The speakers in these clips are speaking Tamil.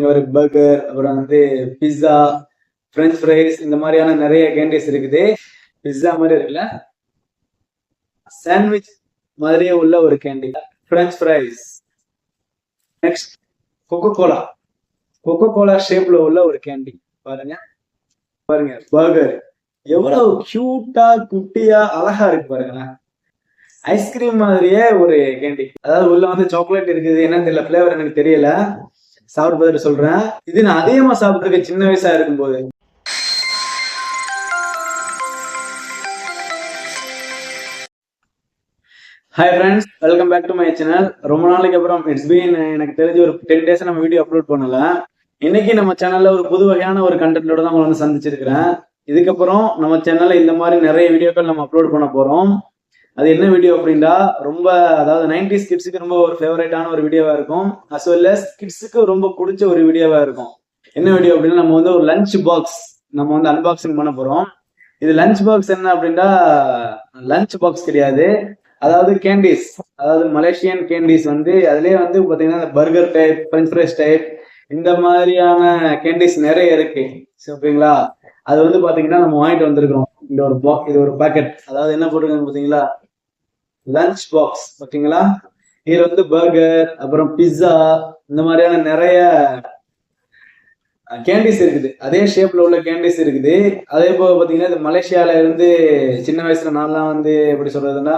இங்க ஒரு பர்கர், அப்புறம் வந்து பிஸ்ஸா, பிரெஞ்ச் ஃப்ரைஸ், இந்த மாதிரியான நிறைய கேண்டீஸ் இருக்குது. பிஸ்ஸா மாதிரி இருக்குல்ல, சாண்ட்விச் மாதிரியே உள்ள ஒரு candy, french fries. Next Coca Cola, Coca Cola ஷேப்ல உள்ள ஒரு கேண்டி. பாருங்க பாருங்க, பர்கர் எவ்வளவு கியூட்டா குட்டியா அழகா இருக்கு பாருங்களேன். ஐஸ்கிரீம் மாதிரியே ஒரு கேண்டி, அதாவது உள்ள வந்து சாக்லேட் இருக்குது, என்னன்னு தெரியல, பிளேவர் எனக்கு தெரியல, சாப்பிட்டு பார்த்துட்டு சொல்றேன். இது நான் அதிகமா சாப்பிட்டுருக்கேன் சின்ன வயசா இருக்கும்போது. Hi friends, welcome back to my channel. ரொம்ப நாளைக்கு அப்புறம் இட்ஸ் பீன் எனக்கு தெரிஞ்சு ஒரு 10 days நம்ம வீடியோ அப்லோட் பண்ணல. இன்னைக்கு நம்ம சேனல்ல ஒரு புது வகையான ஒரு கண்டென்ட்டோட தான் உங்களை வந்து சந்திச்சிருக்கிறேன். இதுக்கப்புறம் நம்ம சேனல்ல இந்த மாதிரி நிறைய வீடியோக்கள் நம்ம அப்லோட் பண்ண போறோம். அது என்ன வீடியோ அப்படின்னா, ரொம்ப அதாவது 90s கிட்ஸுக்கு ரொம்ப ஒரு ஃபேவரட்டான ஒரு வீடியோவா இருக்கும், அஸ் வெல் அஸ் கிட்ஸுக்கு ரொம்ப பிடிச்ச ஒரு வீடியோவா இருக்கும். என்ன வீடியோ அப்படின்னா, நம்ம வந்து ஒரு லஞ்ச் பாக்ஸ் நம்ம வந்து அன்பாக்சிங் பண்ண போறோம். இது லஞ்ச் பாக்ஸ் என்ன அப்படின்னா, லஞ்ச் பாக்ஸ் கிடையாது, அதாவது கேண்டீஸ், அதாவது மலேசியன் கேண்டீஸ் வந்து அதுலயே வந்து பாத்தீங்கன்னா burger type, french fries type, இந்த மாதிரியான கேண்டீஸ் நிறைய இருக்கு. ஓகேங்களா, அது வந்து பாத்தீங்கன்னா நம்ம வாங்கிட்டு வந்திருக்கிறோம். இது ஒரு பாக்கெட், அதாவது என்ன போட்டிருக்காங்க பாத்தீங்களா, லஞ்ச் பாக்ஸ். ஓகேங்களா, இதுல வந்து பர்கர், அப்புறம் பிஸ்ஸா, இந்த மாதிரியான நிறைய கேண்டீஸ் இருக்குது. அதே ஷேப்ல உள்ள கேண்டீஸ் இருக்குது. அதே போல பாத்தீங்கன்னா இது மலேசியால இருந்து சின்ன வயசுல நான்லாம் வந்து எப்படி சொல்றதுன்னா,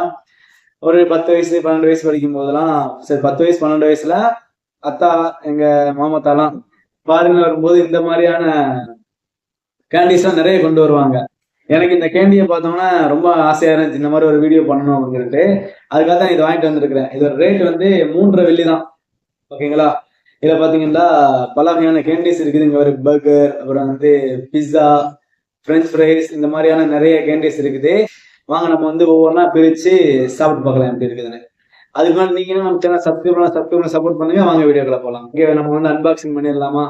ஒரு 10 வயசு 12 வயசு படிக்கும் போதெல்லாம், சரி 10 வயசு 12 வயசுல அத்தா, எங்க மாமத்தாலாம் பாருங்க வரும்போது இந்த மாதிரியான கேண்டீஸ் எல்லாம் நிறைய கொண்டு வருவாங்க. எனக்கு இந்த கேண்டியை பார்த்தோம்னா ரொம்ப ஆசையா இருந்துச்சு, இந்த மாதிரி ஒரு வீடியோ பண்ணணும் அப்படின்னு சொல்லிட்டு. அதுக்காக தான் இது வாங்கிட்டு வந்திருக்கிறேன். இதோட ரேட் வந்து 3 வெள்ளி தான். ஓகேங்களா, இதுல பாத்தீங்கன்னா பல வகையான கேண்டீஸ் இருக்குது. இங்க ஒரு பர்கர், அப்புறம் வந்து பிஸ்ஸா, பிரெஞ்ச் ஃப்ரைஸ், இந்த மாதிரியான நிறைய கேண்டீஸ் இருக்குது. வாங்க நம்ம வந்து ஒவ்வொன்றா பிரிச்சு சாப்பிட்டு பார்க்கலாம் எப்படி இருக்குதுன்னு. அதுக்கு மேலே நீங்க நம்ம சேனல் சப்ஸ்கிரைப் சப்போர்ட் பண்ணுங்க. வாங்க வீடியோக்களை போகலாம். இங்கே நம்ம வந்து அன்பாக்சிங் பண்ணிடலாமா?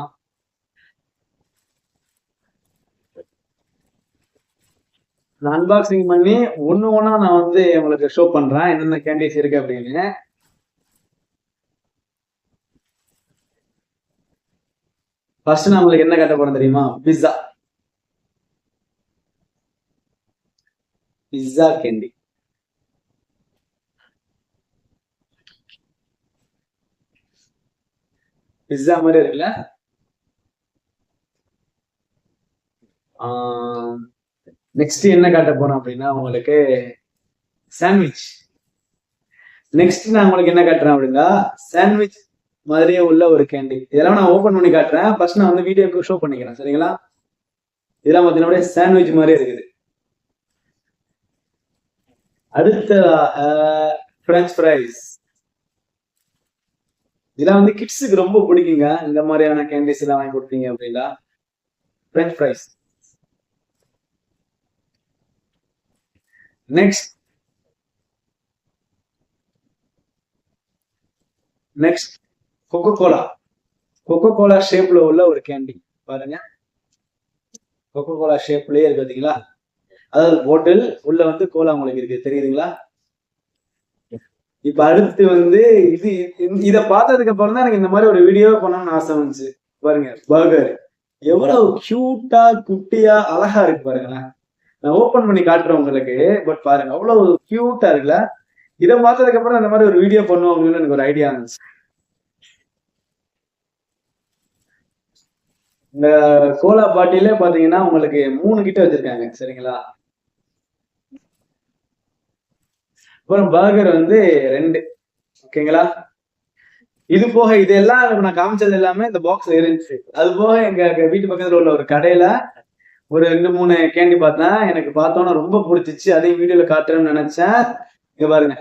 நான் அன்பாக்சிங் பண்ணி ஒண்ணு ஒண்ணா நான் வந்து உங்களுக்கு ஷோ பண்றேன் என்னென்ன கேண்டீஸ் இருக்கு அப்படின்னு. ஃபர்ஸ்ட் நான் உங்களுக்கு என்ன கட்ட போறேன் தெரியுமா? Pizza, pizza candy. பிஸ்ஸா மாதிரி இருக்குல்ல. நெக்ஸ்ட் என்ன காட்ட போறோம் அப்படின்னா உங்களுக்கு சாண்ட்விச். நெக்ஸ்ட் நான் உங்களுக்கு என்ன காட்டுறேன் அப்படின்னா, சாண்ட்விச் மாதிரியே உள்ள ஒரு கேண்டி. இதெல்லாம் நான் ஓபன் பண்ணி காட்டுறேன். ஃபர்ஸ்ட் நான் வந்து வீடியோக்கு ஷோ பண்ணிக்கிறேன், சரிங்களா? இதெல்லாம் பார்த்தீங்கன்னா சாண்ட்விச் மாதிரி இருக்குது. அடுத்த பிரெஞ்ச் ஃப்ரைஸ். இதெல்லாம் வந்து கிட்ஸுக்கு ரொம்ப பிடிக்குங்க, இந்த மாதிரியான கேண்டீஸ் எல்லாம் வாங்கி கொடுத்தீங்க அப்படின்னா. French fries. Next next Coca Cola, Coca Cola ஷேப்ல உள்ள ஒரு கேண்டி. பாருங்க, கொக்கோ கோலா ஷேப்லயே இருக்கு பாத்தீங்களா, அதாவது பாட்டில் உள்ள வந்து கோலா உங்களுக்கு இருக்கு, தெரியுதுங்களா? இப்ப அடுத்து வந்து இது, இத பார்த்ததுக்கு அப்புறம் தான் எனக்கு இந்த மாதிரி ஒரு வீடியோ பண்ணணும்னு ஆசை வந்துச்சு. பாருங்க, பர்கர் எவ்வளவு கியூட்டா குட்டியா அழகா இருக்கு பாருங்களேன். நான் ஓபன் பண்ணி காட்டுறேன் உங்களுக்கு, பட் பாருங்க அவ்வளவு கியூட்டா இருக்குல்ல. இதை பார்த்ததுக்கு அப்புறம் இந்த மாதிரி ஒரு வீடியோ பண்ணுவோம் அப்படின்னு எனக்கு ஒரு ஐடியா இருந்துச்சு. இந்த கோலா பாட்டிலே பாத்தீங்கன்னா உங்களுக்கு 3 கிட்ட வச்சிருக்காங்க, சரிங்களா? அப்புறம் பர்கர் வந்து 2. ஓகேங்களா, இது போக இதெல்லாம் நான் காமிச்சது எல்லாமே இந்த பாக்ஸ்ல இருந்துச்சு. அது போக எங்க வீட்டு பக்கத்துல உள்ள ஒரு கடையில ஒரு 2-3 கேண்டி பார்த்தேன். எனக்கு பார்த்தோன்னா ரொம்ப பிடிச்சிச்சு, அதையும் வீடியோல காட்டுறேன்னு நினைச்சேன். இங்க பாருங்க,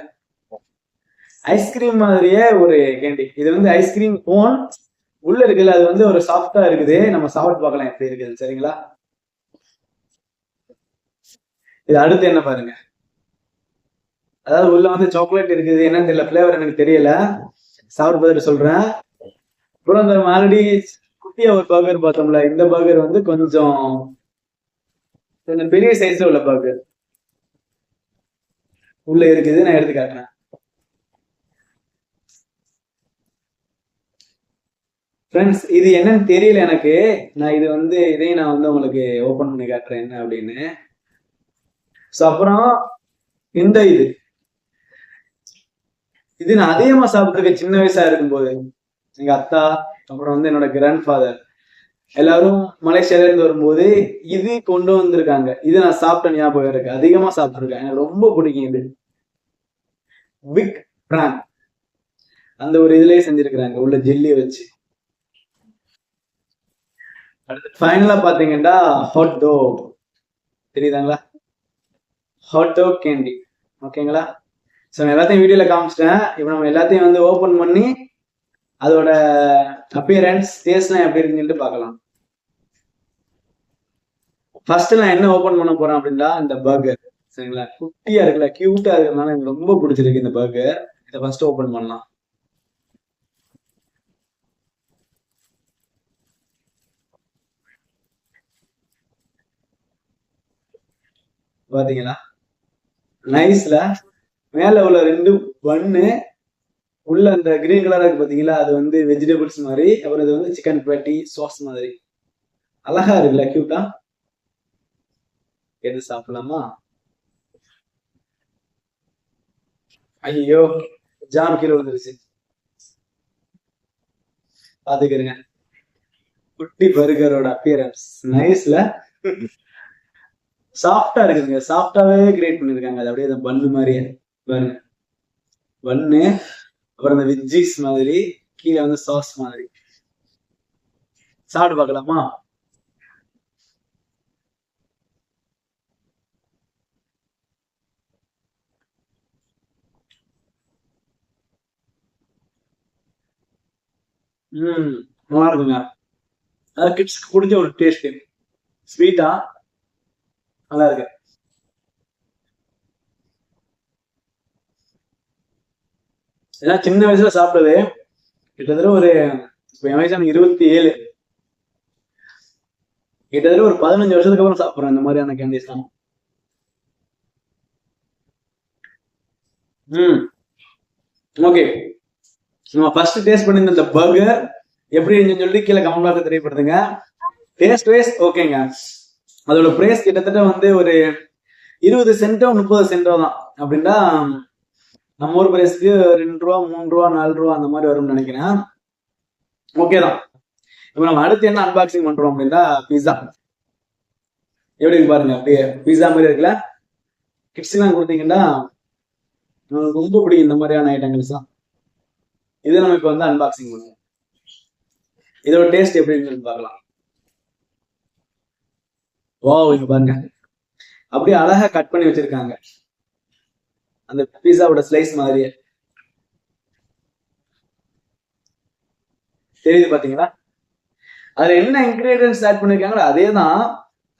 ஐஸ்கிரீம் மாதிரியே ஒரு கேண்டி. இது வந்து ஐஸ்கிரீம் கோன் உள்ள இருக்குல்ல, அது வந்து ஒரு சாஃப்டா இருக்குது. நம்ம சாப்பிட்டு பார்க்கலாம் எப்படி இருக்குது, சரிங்களா? இது அடுத்து என்ன பாருங்க, அதாவது உள்ள வந்து சாக்லேட் இருக்குது, என்னன்னு தெரியல, பிளேவர் எனக்கு தெரியல, சாப்பிட்டு பார்த்துட்டு சொல்றேன். அப்புறம் இந்த ஆல்ரெடி குட்டியா ஒரு பர்கர் பார்த்தோம்ல, இந்த பர்கர் வந்து கொஞ்சம் கொஞ்சம் பெரிய சைஸ்ல உள்ள பர்கர் உள்ள இருக்குது. நான் எடுத்து காட்டுறேன். ஃப்ரெண்ட்ஸ் இது என்னன்னு தெரியல எனக்கு. நான் இது வந்து இதையும் நான் வந்து உங்களுக்கு ஓபன் பண்ணி காட்டுறேன் என்ன அப்படின்னு. ஸோ அப்புறம் இந்த இது நான் அதிகமா சாப்பிட்டுருக்கேன் சின்ன வயசா இருக்கும்போது. எங்க அத்தா அப்புறம் வந்து என்னோட கிராண்ட் ஃபாதர் எல்லாரும் மலேசியால இருந்து வரும்போது இது கொண்டு வந்திருக்காங்க. இது நான் சாப்பிட்ட ஞாபகம் இருக்கு, அதிகமா சாப்பிட்டுருக்கேன், எனக்கு ரொம்ப பிடிக்கும் இது. பிக் பிரான் அந்த ஒரு இதுலயே செஞ்சிருக்கிறாங்க உள்ள ஜெல்லியை வச்சு. ஃபைனலா பாத்தீங்கன்னா ஹாட் டோ தெரியுதாங்களா, ஹாட் டோ கேண்டி. ஓகேங்களா, ஸோ நான் எல்லாத்தையும் வீடியோல காமிச்சிட்டேன். இப்போ நம்ம எல்லாத்தையும் வந்து ஓபன் பண்ணி அதோட அப்பியரன்ஸ் டேஸ்ட்லாம் எப்படி இருக்குன்னு சொல்லிட்டு பார்க்கலாம். ஃபர்ஸ்ட் நான் என்ன ஓபன் பண்ண போறேன் அப்படின்னா இந்த பர்கர். சரிங்களா, குட்டியா இருக்குல்ல, கியூட்டா இருக்கிறதுனால எனக்கு ரொம்ப பிடிச்சிருக்கு இந்த பர்கர். இதை ஃபர்ஸ்ட் ஓபன் பண்ணலாம். பாத்தீங்களா நைஸ்ல, மேல உள்ள 2 பன்னு, உள்ள அந்த கிரீன் கலரா இருக்கு பாத்தீங்களா, அது வந்து வெஜிடபிள்ஸ் மாதிரி, அப்புறம் இது வந்து சிக்கன் பேட்டி சாஸ் மாதிரி. அழகா இருக்குல்ல, கியூட்டா. எது சாப்பிடலாமா? ஐயோ, ஜாம் கீழே விழுந்துருச்சு, பாத்துக்கிறேங்க. குட்டி பர்கரோட அப்பியரன்ஸ் நைஸ்ல, சாஃப்டா இருக்குதுங்க, சாஃப்டாவே கிரியேட் பண்ணிருக்காங்க. அது அப்படியே பன்னு மாதிரியே பாருங்க, பன்னு அப்புறம் இந்த வெஜ்ஜீஸ் மாதிரி, கீழே வந்து சாஸ் மாதிரி. சாப்பிட்டு பார்க்கலாமா? நல்லா இருக்குங்க. அதாவது கிட்ஸ்க்கு பிடிச்ச ஒரு டேஸ்ட், ஸ்வீட்டா நல்லா இருக்கு. ஏன்னா சின்ன வயசுல சாப்பிட்டது, கிட்டத்தட்ட ஒரு என் வயசு 27, கிட்டத்தட்ட ஒரு 15 வருஷத்துக்கு அப்புறம் சாப்பிட்றேன் இந்த மாதிரியான கேண்டிஸ் தான். ஓகே, நம்ம ஃபர்ஸ்ட் டேஸ்ட் பண்ணிருந்த இந்த பர்கர் எப்படி இருந்துன்னு சொல்லிட்டு கீழே கமெண்ட் பாக்ஸ் தெரியப்படுத்துங்க. டேஸ்ட் வைஸ் ஓகேங்க. அதோட பிரைஸ் கிட்டத்தட்ட வந்து ஒரு 20 சென்டோ 30 சென்டோ தான். அப்படின்னா நம்ம ஊர் பிரைஸ்க்கு 2 ரூபா 3 ரூபா 4 ரூபா அந்த மாதிரி வரும்னு நினைக்கிறேன். ஓகே தான். இப்போ நம்ம அடுத்து என்ன அன்பாக்சிங் பண்றோம் அப்படின்னா பீஸா. எப்படி இருக்கு பாருங்க, அப்படியே பீஸா மாதிரி இருக்குல்ல. கிட்ஸ் எல்லாம் கொடுத்தீங்கன்னா ரொம்ப பிடிக்கும் இந்த மாதிரியான ஐட்டங்கள்ஸ் தான். இதை நம்ம இப்போ வந்து அன்பாக்சிங் பண்ணுவோம். இதோட டேஸ்ட் எப்படி இருக்குன்னு பார்க்கலாம். வாவ், இங்க பாருங்க, அப்படியே அழகா கட் பண்ணி வச்சிருக்காங்க அந்த பீஸாவோட ஸ்லைஸ் மாதிரியே. தெரியுது பாத்தீங்களா, அதுல என்ன இன்கிரீடியன்ஸ் ஆட் பண்ணிருக்காங்களோ அதே தான்.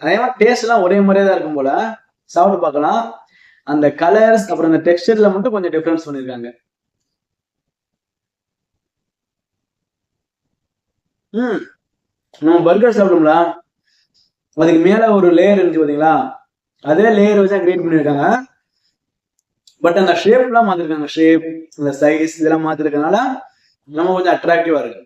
அதே மாதிரி டேஸ்ட் எல்லாம் ஒரே மாதிரியே தான் இருக்கும் போல. சாப்பிட்டு பார்க்கலாம். அந்த கலர்ஸ் அப்புறம் அந்த டெக்ஸ்டர்ல மட்டும் கொஞ்சம் டிஃபரன்ஸ் பண்ணிருக்காங்க. நம்ம பர்கர் சாப்பிடும்ல, அதுக்கு மேல ஒரு லேயர் இருந்துச்சு பாத்தீங்களா, அதே லேயர் வச்சா கிரியேட் பண்ணிருக்காங்க. பட் அந்த ஷேப் எல்லாம் மாத்திருக்காங்க, ஷேப் இந்த சைஸ் இதெல்லாம் மாத்திருக்கனால நம்ம கொஞ்சம் அட்ராக்டிவா இருக்கு.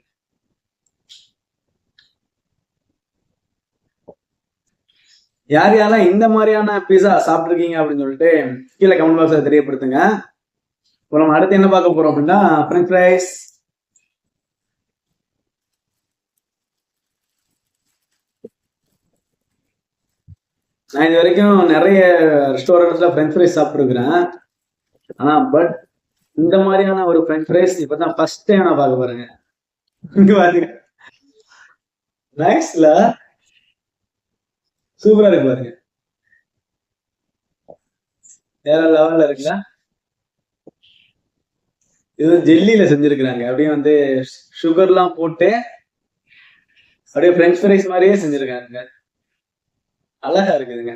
யார் யாரெல்லாம் இந்த மாதிரியான பீஸா சாப்பிட்டுருக்கீங்க அப்படின்னு சொல்லிட்டு கீழே கமெண்ட் பாக்ஸ்ல தெரியப்படுத்துங்க. இப்போ நம்ம அடுத்து என்ன பார்க்க போறோம் அப்படின்னா ஃப்ரெஞ்ச் ஃப்ரைஸ். நான் இது வரைக்கும் நிறைய ரெஸ்டாரண்ட்ஸ்ல ஃப்ரெஞ்ச் ஃப்ரைஸ் சாப்பிட்டுருக்கிறேன். ஆனா பட் இந்த மாதிரியான ஒரு ஃப்ரெஞ்ச் ஃப்ரைஸ் இப்பதான் ஃபர்ஸ்ட் டைம் நான் பார்க்க போறேங்க. இங்க பாருங்க, நைஸ்ல, சூப்பரா இருக்கு பாருங்க, வேற லெவல்ல இருக்குல்ல. இது ஜெல்லியில செஞ்சிருக்கிறாங்க, அப்படியே வந்து சுகர்லாம் போட்டு அப்படியே ஃப்ரெஞ்ச் ஃப்ரைஸ் மாதிரியே செஞ்சிருக்காங்க. அழகா இருக்குதுங்க.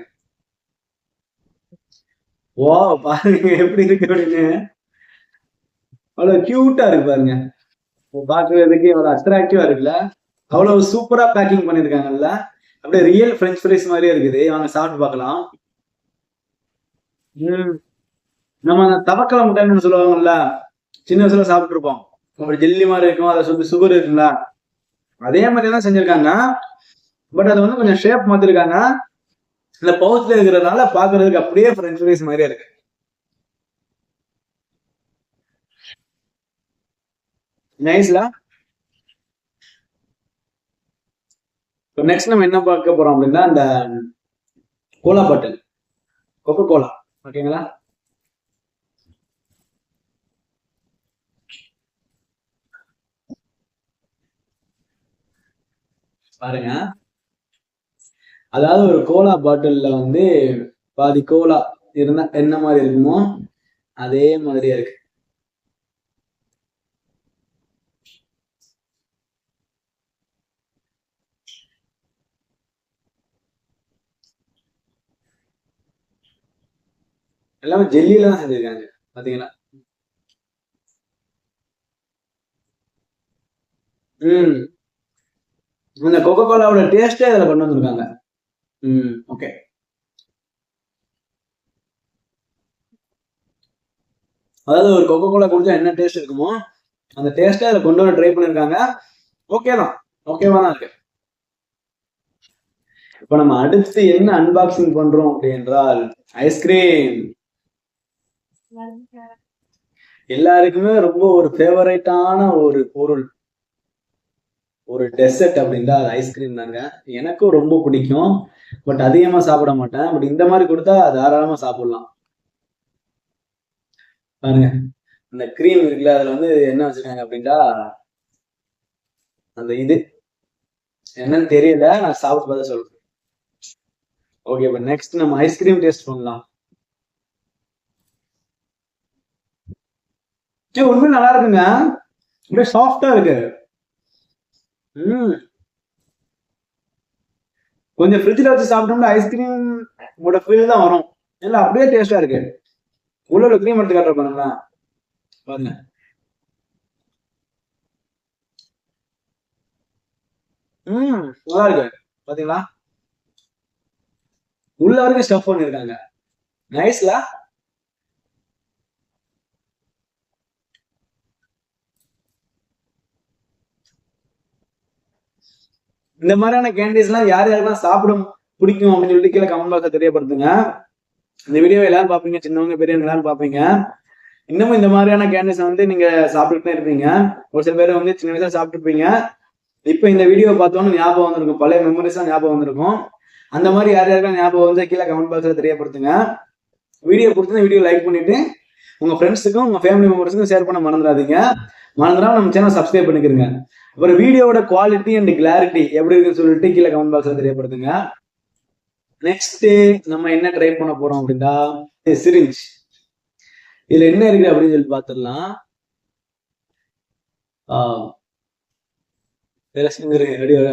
ஓ பாருங்க எப்படி இருக்கு அப்படின்னு, அவ்வளவு கியூட்டா இருக்கு பாருங்க. பாக்குறதுக்கு அவ்வளவு அட்ராக்டிவா இருக்குல்ல, அவ்வளவு சூப்பரா பேக்கிங் பண்ணிருக்காங்கல்ல. அப்படியே ரியல் ஃப்ரெஞ்ச் ஃப்ரைஸ் மாதிரியே இருக்குது. வாங்க சாப்பிட்டு பார்க்கலாம். நம்ம அந்த தவக்கலை முட்டைன்னு சொல்லுவாங்கல்ல, சின்ன வயசுல சாப்பிட்டு இருப்போம். அப்படி ஜெல்லி மாதிரி இருக்கும், அதை சுத்தி சுகர் இருக்குங்களா, அதே மாதிரி தான் செஞ்சிருக்காங்க. பட் அது வந்து கொஞ்சம் ஷேப் மாத்திருக்காங்க. இந்த பவுச்ல இருக்கிறதுனால பாக்குறதுக்கு அப்படியே ஃப்ரெஞ்ச் ஃப்ரைஸ் மாதிரியே இருக்கு. நைஸ்ல. இப்போ நெக்ஸ்ட் நம்ம என்ன பார்க்க போறோம் அப்படின்னா, இந்த கோலா பாட்டில், கொக்கோ கோலா. ஓகேங்களா? பாருங்க, அதாவது ஒரு கோலா பாட்டில்ல வந்து பாதி கோலா இருந்தா என்ன மாதிரி இருக்குமோ அதே மாதிரியே இருக்கு. எல்லாமே ஜெல்லியில தான் செஞ்சிருக்காங்க. பாத்தீங்களா? இந்த கொக்கோ கோலாவோட டேஸ்டே அதுல கொண்டு வந்திருக்காங்க. ஓகே. அதாவது ஒரு கொக்கோ கோலா குடிச்சா என்ன டேஸ்ட் இருக்குமோ அந்த டேஸ்டே அதுல கொண்டு வர ட்ரை பண்ணிருக்காங்க. ஓகே தான், ஓகேவா தான் இருக்கு. இப்ப நம்ம அடுத்து என்ன அன்பாக்சிங் பண்றோம் அப்படின்றால் ஐஸ்கிரீம். எல்லாருக்குமே ரொம்ப ஒரு ஃபேவரட்டான ஒரு பொருள், ஒரு டெசர்ட் அப்படின்னா அது ஐஸ்கிரீம் தாங்க. எனக்கும் ரொம்ப பிடிக்கும். பட் அதிகமா சாப்பிட மாட்டேன். பட் இந்த மாதிரி கொடுத்தா தாராளமா சாப்பிடலாம். பாருங்க, அந்த கிரீம் இருக்குல்ல, அதுல வந்து என்ன வச்சிருக்காங்க அப்படின்னா, அந்த இது என்னன்னு தெரியல, நான் சாப்பிட்டு பார்த்து சொல்றேன். ஓகே, இப்ப நெக்ஸ்ட் நம்ம ஐஸ்கிரீம் டேஸ்ட் பண்ணலாம். உண்மையில நல்லா இருக்குங்க, அப்படியே சாஃப்டா இருக்கு. கொஞ்சம் ஃப்ரிட்ஜில் வச்சு சாப்பிட்டோம்னா ஐஸ்கிரீம் ஃபீல் தான் வரும். இல்லை அப்படியே டேஸ்டா இருக்கு. உள்ள கிரீம் எடுத்து காட்டுற பாருங்களா, பாருங்க. நல்லா இருக்கு. பாத்தீங்களா? உள்ள வரைக்கும் ஸ்டஃப் பண்ணிருக்காங்க. நைஸ்ல. இந்த மாதிரியான கேண்டீஸ் எல்லாம் யார் யாருக்கெல்லாம் சாப்பிட பிடிக்கும் அப்படின்னு சொல்லிட்டு கீழே கமெண்ட் பாக்ஸ்ல தெரியப்படுத்துங்க. இந்த வீடியோ எல்லாரும் பாப்பீங்க, சின்னவங்க பெரியவங்க எல்லாரும் பாப்பீங்க. இன்னமும் இந்த மாதிரியான கேண்டீஸ் வந்து நீங்க சாப்பிட்டுட்டே இருப்பீங்க. ஒரு சில பேர் வந்து சின்ன வயசுல சாப்பிட்டுருப்பீங்க. இப்ப இந்த வீடியோ பார்த்தோன்னு ஞாபகம் வந்திருக்கும், பழைய மெமரிஸ் தான் ஞாபகம் வந்திருக்கும். அந்த மாதிரி யார் யாருக்கெல்லாம் ஞாபகம் வந்து கீழே கமெண்ட் பாக்ஸ்ல தெரியப்படுத்துங்க. வீடியோ கொடுத்து வீடியோ லைக் பண்ணிட்டு உங்க ஃப்ரெண்ட்ஸுக்கும் உங்க ஃபேமிலி மெம்பர்ஸுக்கும் ஷேர் பண்ண மறந்துடாதீங்க. மறந்துடாம நம்ம சேனல் சப்ஸ்கிரைப் பண்ணிக்கிறங்க. அப்புறம் வீடியோட குவாலிட்டி அண்ட் கிளாரிட்டி எப்படி இருக்குன்னு சொல்லிட்டு கீழே கமெண்ட் பாக்ஸ்ல தெரியப்படுத்துங்க. நெக்ஸ்ட் நம்ம என்ன ட்ரை பண்ண போறோம் அப்படின்னா சிரிஞ்ச். இதுல என்ன இருக்கு அப்படின்னு சொல்லி பாத்துடலாம்.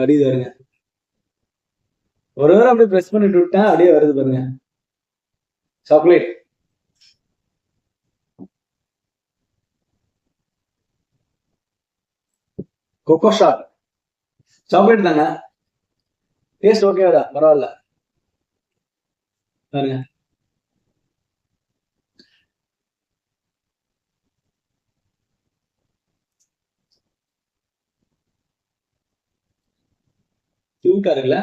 அடிது வருங்க. ஒரு வாரம் அப்படியே பிரஸ் பண்ணிட்டு விட்டேன், அப்படியே வருது பாருங்க. சாக்லேட், கொக்கோ ஷாட், சாக்லேட் தாங்க. டேஸ்ட் ஓகேடா, பரவாயில்ல. பாருங்க, கியூட்டா இருக்குல்ல.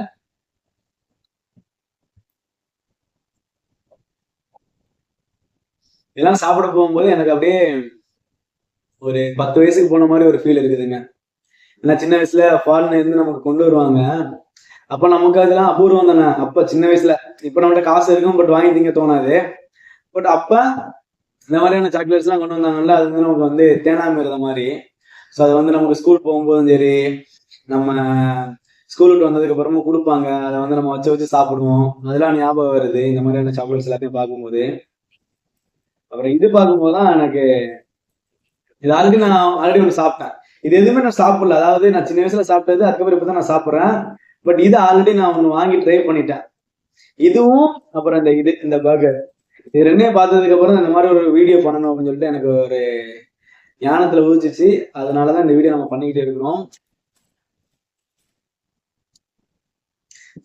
இதெல்லாம் சாப்பிட போகும்போது எனக்கு அப்படியே ஒரு 10 வயசுக்கு போன மாதிரி ஒரு ஃபீல் இருக்குதுங்க. ஏன்னா சின்ன வயசுல ஃபாரின்ல இருந்து நமக்கு கொண்டு வருவாங்க. அப்ப நமக்கு அதெல்லாம் அபூர்வம் தானே. அப்ப சின்ன வயசுல, இப்ப நம்மகிட்ட காசு இருக்கும் பட் வாங்கி திங்க தோணாது. பட் அப்ப இந்த மாதிரியான சாக்லேட்ஸ் எல்லாம் கொண்டு வந்தாங்கல்ல, அது வந்து நமக்கு வந்து தேனாம இருந்த மாதிரி. ஸோ அது வந்து நமக்கு ஸ்கூல் போகும்போதும் சரி, நம்ம ஸ்கூலுக்கு வந்ததுக்கு அப்புறமும் கொடுப்பாங்க. அதை வந்து நம்ம வச்சு வச்சு சாப்பிடுவோம். அதெல்லாம் ஞாபகம் வருது இந்த மாதிரியான சாக்லேட்ஸ் எல்லாத்தையும் பார்க்கும்போது. அப்புறம் இது பார்க்கும்போதுதான் எனக்கு இது ஆல்ரெடி நான் ஒன்று சாப்பிட்டேன். இது எதுவுமே நான் சாப்பிடல. அதாவது நான் சின்ன வயசுல சாப்பிட்டது, அதுக்கப்புறம் இப்பதான் நான் சாப்பிட்றேன். பட் இது ஆல்ரெடி நான் ஒன்று வாங்கி ட்ரை பண்ணிட்டேன். இதுவும் அப்புறம் இந்த பர்கர், இது ரெண்டையும் பார்த்ததுக்கு அப்புறம் இந்த மாதிரி ஒரு வீடியோ பண்ணணும் அப்படின்னு சொல்லிட்டு எனக்கு ஒரு ஞானத்துல ஊதிச்சு. அதனாலதான் இந்த வீடியோ நம்ம பண்ணிக்கிட்டே இருக்கிறோம்.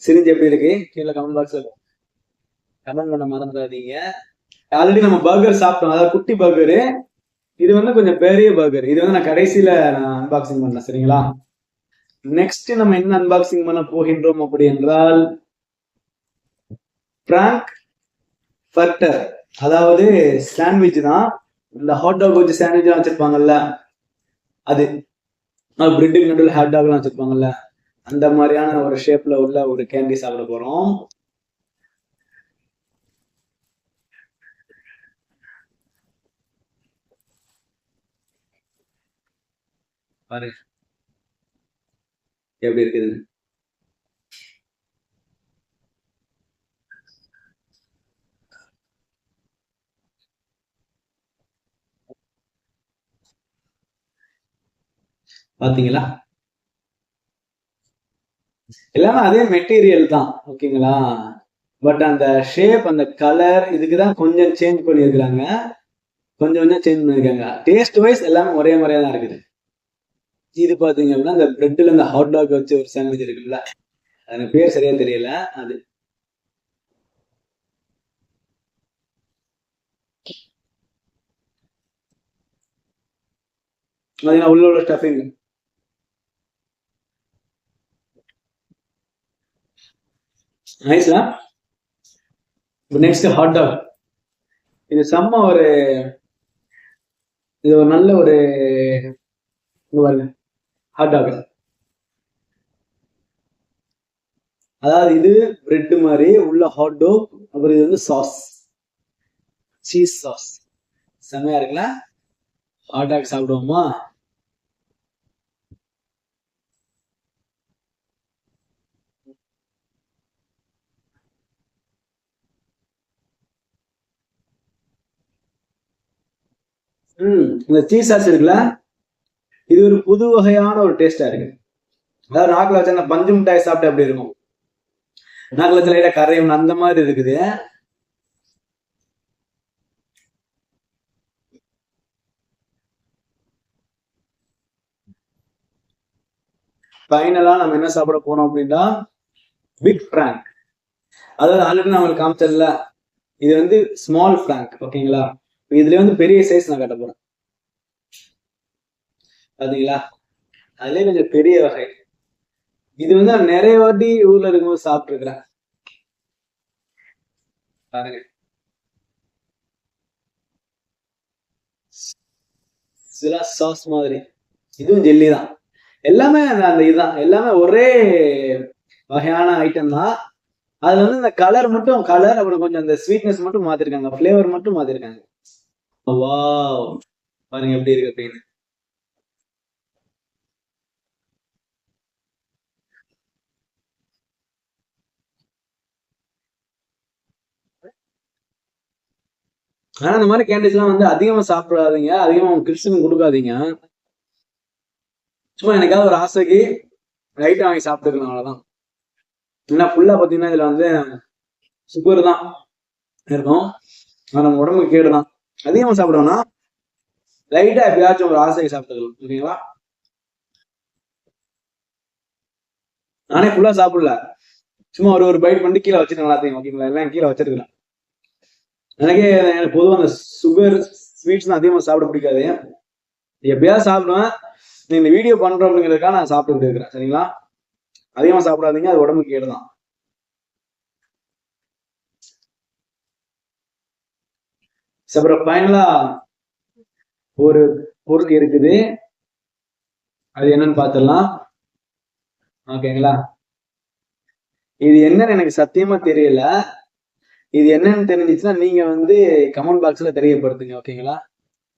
சிரிஞ்சு எப்படி இருக்கு கீழே கமெண்ட் பாக்ஸ்ல கமெண்ட் பண்ண மறந்துடாதீங்க. ஆல்ரெடி நம்ம பர்கர் சாப்பிட்டோம், அதாவது குட்டி பர்கரு. இது வந்து கொஞ்சம் பெரிய பர்கர். இது வந்து நான் கடைசியில அன்பாக்சிங் பண்ணேன், சரிங்களா? நெக்ஸ்ட் நம்ம என்ன அன்பாக்சிங் பண்ண போகின்றோம் அப்படி என்றால் பிராங்க் ஃபர்டர், அதாவது சாண்ட்விச் தான். இந்த ஹாட் டாக் வச்சு சாண்ட்விச் வச்சிருப்பாங்கல்ல, அது பிரெட்டுக்கு நடுவில் ஹாட் டாக் எல்லாம் வச்சிருப்பாங்கல்ல, அந்த மாதிரியான ஒரு ஷேப்ல உள்ள ஒரு கேண்டி சாப்பிட போறோம். பாரு எப்படி இருக்குது. பாத்தீங்களா, எல்லாமே அதே மெட்டீரியல் தான் ஓகேங்களா. பட் அந்த ஷேப் அந்த கலர் இதுக்குதான் கொஞ்சம் சேஞ்ச் பண்ணியிருக்கிறாங்க, கொஞ்சம் கொஞ்சம் சேஞ்ச் பண்ணியிருக்காங்க. டேஸ்ட் வைஸ் எல்லாமே ஒரே மாதிரியா தான் இருக்குது. இது பாத்தீங்க அப்படின்னா இந்த பிரெட்ல இந்த ஹாட் டாக் வச்சு ஒரு சாண்ட்விச் இருக்குல்ல, எனக்கு பேர் சரியா தெரியல, அது உள்ள உள்ள ஸ்டஃபிங் நைஸ்ல. Next hot dog. இது செம்ம ஒரு, இது ஒரு நல்ல ஒரு ஹாட் டாக். அதாவது இது பிரெட் மாதிரி உள்ள ஹாட் டாக், அப்புறம் இது வந்து சாஸ், சீஸ் சாஸ். செம்மையா இருக்குல்ல. ஹாட் டாக் சாப்பிடுவோமா? இந்த சீஸ் சாஸ் இருக்குல்ல, இது ஒரு புது வகையான ஒரு டேஸ்டா இருக்கு. அதாவது நாக்குல வச்சா பஞ்சு மிட்டாய் சாப்பிட்டு அப்படி இருக்கும், நாக்குல வச்ச லைட்டா கரையும் அந்த மாதிரி இருக்குது. ஃபைனலா நம்ம என்ன சாப்பிட போனோம் அப்படின்னா பிக் பிராங்க். அதாவது ஆல்ரெடி நான் உங்களுக்கு காமிச்சதுல, இது வந்து ஸ்மால் பிராங்க் ஓகேங்களா. இதுல வந்து பெரிய சைஸ் நான் கட்ட போறேன் பாத்தீங்களா, அதுலயே கொஞ்சம் பெரிய வகை. இது வந்து நான் நிறைய வாட்டி ஊர்ல இருக்கும்போது சாப்பிட்டு இருக்கிறேன் பாருங்க. சாஸ் மாதிரி, இதுவும் ஜெல்லி தான். எல்லாமே அந்த இதுதான், எல்லாமே ஒரே வகையான ஐட்டம் தான். அதுல வந்து இந்த கலர் மட்டும், கலர் அப்புறம் கொஞ்சம் அந்த ஸ்வீட்னஸ் மட்டும் மாத்திருக்காங்க, பிளேவர் மட்டும் மாத்திருக்காங்க. வாவ், பாருங்க எப்படி இருக்கு அப்படின்னு. ஆனா இந்த மாதிரி கேண்டிஸ் எல்லாம் வந்து அதிகமா சாப்பிடாதீங்க, அதிகமா உங்க கிட்ஸுக்கும் கொடுக்காதீங்க. சும்மா எனக்காவது ஒரு ஆசைக்கு லைட்டா வாங்கி சாப்பிட்டுக்கலாம், அவ்வளவுதான். ஏன்னா ஃபுல்லா பாத்தீங்கன்னா இதுல வந்து சுகர் தான் இருக்கும், நம்ம உடம்புக்கு கேடுதான். அதிகமா சாப்பிடணும்னா லைட்டா எப்பயாச்சும் ஒரு ஆசைக்கு சாப்பிட்டுக்கலாம் ஓகேங்களா. நானே ஃபுல்லா சாப்பிடல, சும்மா ஒரு ஒரு பைட் பண்ணி கீழே வச்சுட்டு எல்லாத்தையும் ஓகேங்களா, எல்லாம் கீழே வச்சிருக்கலாம். எனக்கு பொதுவாக அந்த சுகர் ஸ்வீட்ஸ் அதிகமா சாப்பிட பிடிக்காது, எப்பயாவது சாப்பிடுவேன். இந்த வீடியோ பண்றோம் அப்படிங்கிறதுக்காக நான் சாப்பிட்டு இருக்கிறேன் சரிங்களா. அதிகமா சாப்பிடாதீங்க, அது உடம்புக்கு கேடுதான். அப்புறம் ஃபைனலா ஒரு பொருள் இருக்குது, அது என்னன்னு பார்த்துடலாம் ஓகேங்களா. இது என்னன்னு எனக்கு சத்தியமா தெரியல, இது என்னன்னு தெரிஞ்சிச்சுன்னா நீங்க வந்து கமெண்ட் பாக்ஸ்ல தெரியப்படுத்துங்க ஓகேங்களா.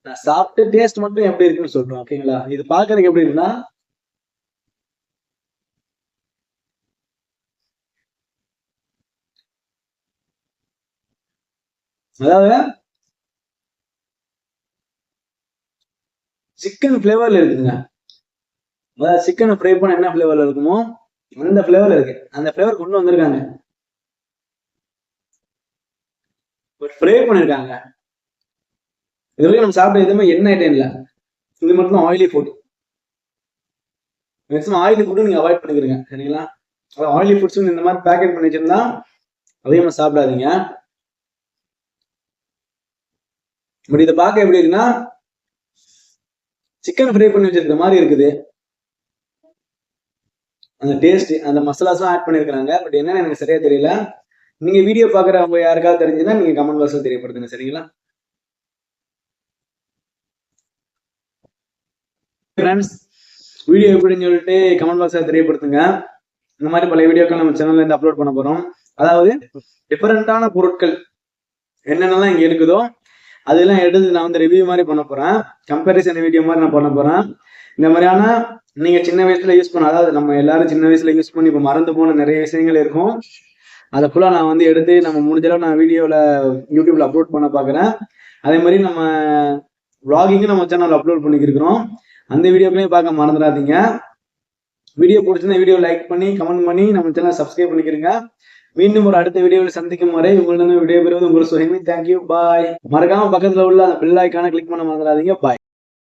நான் சாப்பிட்டு டேஸ்ட் மட்டும் எப்படி இருக்குன்னு சொல்றேன் ஓகேங்களா. இது பாக்குறதுக்கு எப்படி இருக்குன்னா, அதாவது சிக்கன் பிளேவர்ல இருக்குங்க. அதாவது சிக்கனை ஃப்ரை பண்ண என்ன பிளேவர்ல இருக்குமோ அந்த பிளேவர்ல இருக்கு, அந்த பிளேவர் கொண்டு வந்திருக்காங்க, ஃப்ரை பண்ணிருக்காங்க. இது வரைக்கும் நம்ம சாப்பிட்ட எதுவுமே என்ன ஐட்டம் இல்லை, இது மட்டும் oily food. Maximum oily food நீங்க அவாய்ட் பண்ணிக்கிறீங்க சரிங்களா. ஆயிலி ஃபுட்ஸ் இந்த மாதிரி பேக்கெட் பண்ணி வச்சிருந்தா அதிகமா சாப்பிடாதீங்க. பட் இதை பார்க்க எப்படி இருக்குன்னா சிக்கன் ஃப்ரை பண்ணி வச்சிருக்க மாதிரி இருக்குது. அந்த டேஸ்ட் அந்த மசாலாஸும் ஆட் பண்ணியிருக்காங்க. பட் என்னன்னு எனக்கு சரியா தெரியல. நீங்க வீடியோ பாக்குறவங்க யாருக்காவது தெரிஞ்சுன்னா நீங்க கமெண்ட் பாக்ஸ்ல தெரியப்படுத்துங்க. சரிங்களா ஃப்ரெண்ட்ஸ்? வீடியோ எப்படின்னு சொல்லிட்டு கமெண்ட் பாக்ஸ்ல தெரியப்படுத்துங்க. இந்த மாதிரி பல வீடியோக்கள் நம்ம சேனல்ல இருந்து அப்லோட் பண்ண போறோம். அதாவது டிஃபரெண்டான பொருட்கள் என்னென்னலாம் இங்க இருக்குதோ அதெல்லாம் எடுத்து நான் வந்து ரிவ்யூ மாதிரி பண்ண போறேன். கம்பேரிசன் வீடியோ மாதிரி நான் பண்ண போறேன். இந்த மாதிரியான நீங்க சின்ன வயசுல யூஸ் பண்ண, அதாவது நம்ம எல்லாரும் சின்ன வயசுல யூஸ் பண்ணி இப்போ மறந்து போன நிறைய விஷயங்கள் இருக்கும். அதை ஃபுல்லா நான் வந்து எடுத்து நம்ம முடிஞ்சளவு நான் வீடியோல யூடியூப்ல அப்லோட் பண்ண பாக்குறேன். அதே மாதிரி நம்ம vlogging நம்ம சேனல்ல அப்லோட் பண்ணிக்கிறோம். அந்த வீடியோக்களையும் பார்க்க மறந்துடாதீங்க. வீடியோ பிடிச்சிருந்தா வீடியோ லைக் பண்ணி கமெண்ட் பண்ணி நம்ம சேனல் சப்ஸ்கிரைப் பண்ணிக்கிறீங்க. மீண்டும் ஒரு அடுத்த வீடியோவில் சந்திக்கும் வரை உங்களிடம் விடைபெறுவது உங்கள் சுஹைமி. தேங்க்யூ, பாய். மறக்காம பக்கத்துல உள்ள அந்த பெல் ஐக்கானை கிளிக் பண்ண மறந்துடாதீங்க. பாய்.